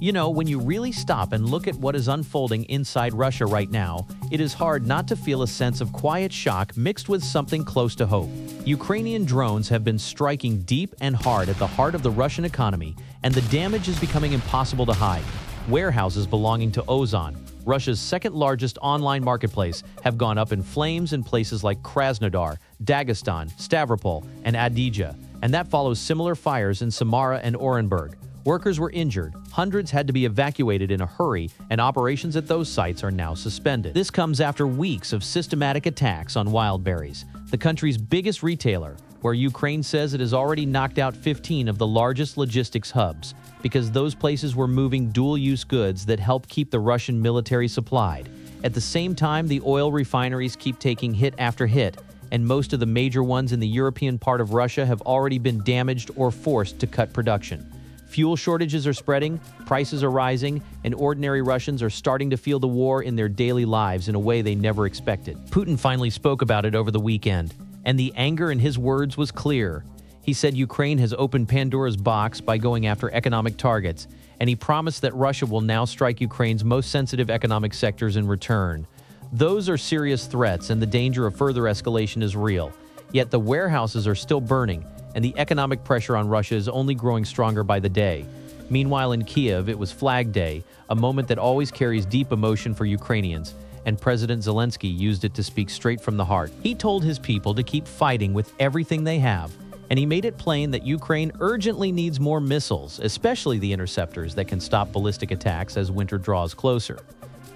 You know, when you really stop and look at what is unfolding inside Russia right now, it is hard not to feel a sense of quiet shock mixed with something close to hope. Ukrainian drones have been striking deep and hard at the heart of the Russian economy, and the damage is becoming impossible to hide. Warehouses belonging to Ozon, Russia's second-largest online marketplace, have gone up in flames in places like Krasnodar, Dagestan, Stavropol, and Adygea, and that follows similar fires in Samara and Orenburg. Workers were injured, hundreds had to be evacuated in a hurry, and operations at those sites are now suspended. This comes after weeks of systematic attacks on Wildberries, the country's biggest retailer, where Ukraine says it has already knocked out 15 of the largest logistics hubs, because those places were moving dual-use goods that help keep the Russian military supplied. At the same time, the oil refineries keep taking hit after hit, and most of the major ones in the European part of Russia have already been damaged or forced to cut production. Fuel shortages are spreading, prices are rising, and ordinary Russians are starting to feel the war in their daily lives in a way they never expected. Putin finally spoke about it over the weekend, and the anger in his words was clear. He said Ukraine has opened Pandora's box by going after economic targets, and he promised that Russia will now strike Ukraine's most sensitive economic sectors in return. Those are serious threats, and the danger of further escalation is real. Yet the warehouses are still burning, and the economic pressure on Russia is only growing stronger by the day. Meanwhile, in Kiev, it was Flag Day, a moment that always carries deep emotion for Ukrainians, and President Zelensky used it to speak straight from the heart. He told his people to keep fighting with everything they have, and he made it plain that Ukraine urgently needs more missiles, especially the interceptors that can stop ballistic attacks as winter draws closer.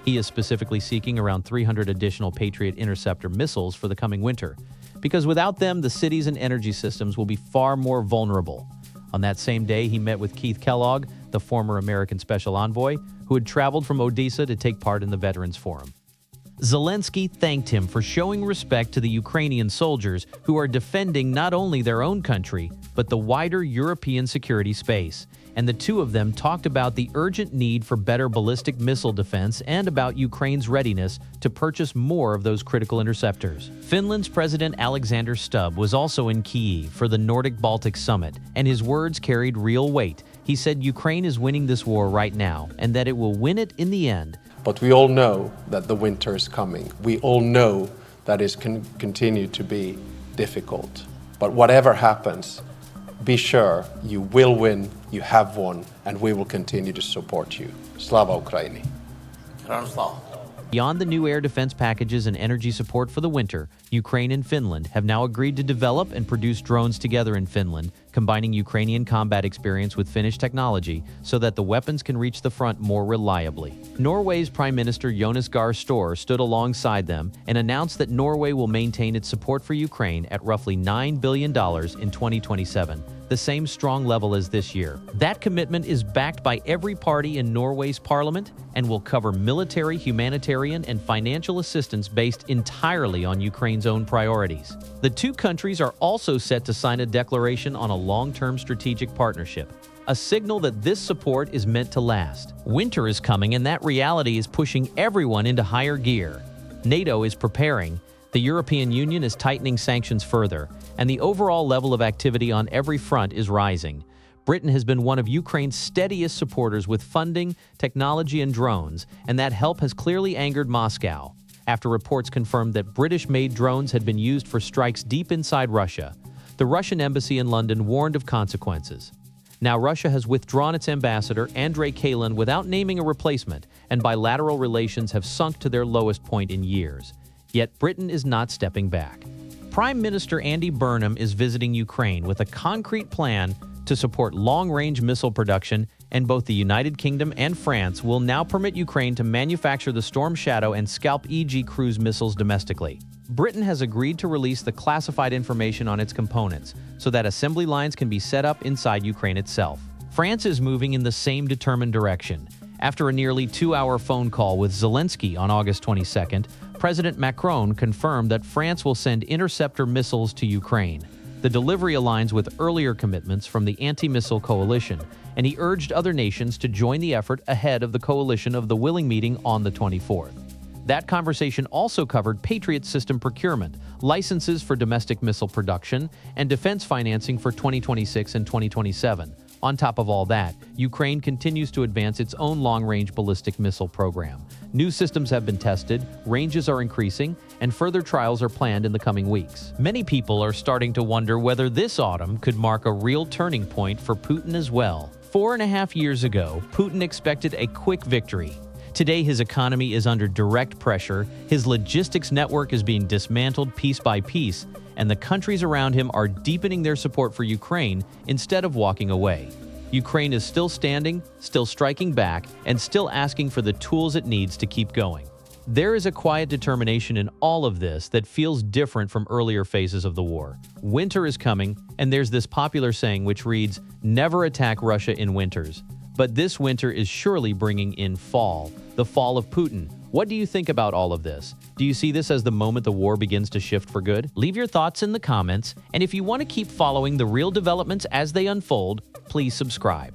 He is specifically seeking around 300 additional Patriot interceptor missiles for the coming winter, because without them, the cities and energy systems will be far more vulnerable. On that same day, he met with Keith Kellogg, the former American Special Envoy, who had traveled from Odessa to take part in the Veterans Forum. Zelensky thanked him for showing respect to the Ukrainian soldiers who are defending not only their own country, but the wider European security space. And the two of them talked about the urgent need for better ballistic missile defense and about Ukraine's readiness to purchase more of those critical interceptors. Finland's President Alexander Stubb was also in Kyiv for the Nordic-Baltic Summit, and his words carried real weight. He said Ukraine is winning this war right now, and that it will win it in the end. But we all know that the winter is coming. We all know that it can continue to be difficult. But whatever happens, be sure you will win, you have won, and we will continue to support you. Slava Ukraini. Beyond the new air defense packages and energy support for the winter, Ukraine and Finland have now agreed to develop and produce drones together in Finland, combining Ukrainian combat experience with Finnish technology so that the weapons can reach the front more reliably. Norway's Prime Minister Jonas Gahr Store stood alongside them and announced that Norway will maintain its support for Ukraine at roughly $9 billion in 2027. The same strong level as this year. That commitment is backed by every party in Norway's parliament and will cover military, humanitarian, and financial assistance based entirely on Ukraine's own priorities. The two countries are also set to sign a declaration on a long-term strategic partnership, a signal that this support is meant to last. Winter is coming, and that reality is pushing everyone into higher gear. NATO is preparing, the European Union is tightening sanctions further, and the overall level of activity on every front is rising. Britain has been one of Ukraine's steadiest supporters with funding, technology, and drones, and that help has clearly angered Moscow, after reports confirmed that British-made drones had been used for strikes deep inside Russia. The Russian embassy in London warned of consequences. Now Russia has withdrawn its ambassador, Andrei Kalin, without naming a replacement, and bilateral relations have sunk to their lowest point in years. Yet Britain is not stepping back. Prime Minister Andy Burnham is visiting Ukraine with a concrete plan to support long-range missile production, and both the United Kingdom and France will now permit Ukraine to manufacture the Storm Shadow and Scalp EG cruise missiles domestically. Britain has agreed to release the classified information on its components so that assembly lines can be set up inside Ukraine itself. France is moving in the same determined direction. After a nearly 2-hour phone call with Zelensky on August 22nd, President Macron confirmed that France will send interceptor missiles to Ukraine. The delivery aligns with earlier commitments from the anti-missile coalition, and he urged other nations to join the effort ahead of the coalition of the Willing meeting on the 24th. That conversation also covered Patriot system procurement, licenses for domestic missile production, and defense financing for 2026 and 2027, On top of all that, Ukraine continues to advance its own long-range ballistic missile program. New systems have been tested, ranges are increasing, and further trials are planned in the coming weeks. Many people are starting to wonder whether this autumn could mark a real turning point for Putin as well. 4.5 years ago, Putin expected a quick victory. Today, his economy is under direct pressure, his logistics network is being dismantled piece by piece, and the countries around him are deepening their support for Ukraine instead of walking away. Ukraine is still standing, still striking back, and still asking for the tools it needs to keep going. There is a quiet determination in all of this that feels different from earlier phases of the war. Winter is coming, and there's this popular saying which reads, "Never attack Russia in winters." But this winter is surely bringing in fall, the fall of Putin. What do you think about all of this? Do you see this as the moment the war begins to shift for good? Leave your thoughts in the comments, and if you want to keep following the real developments as they unfold, please subscribe.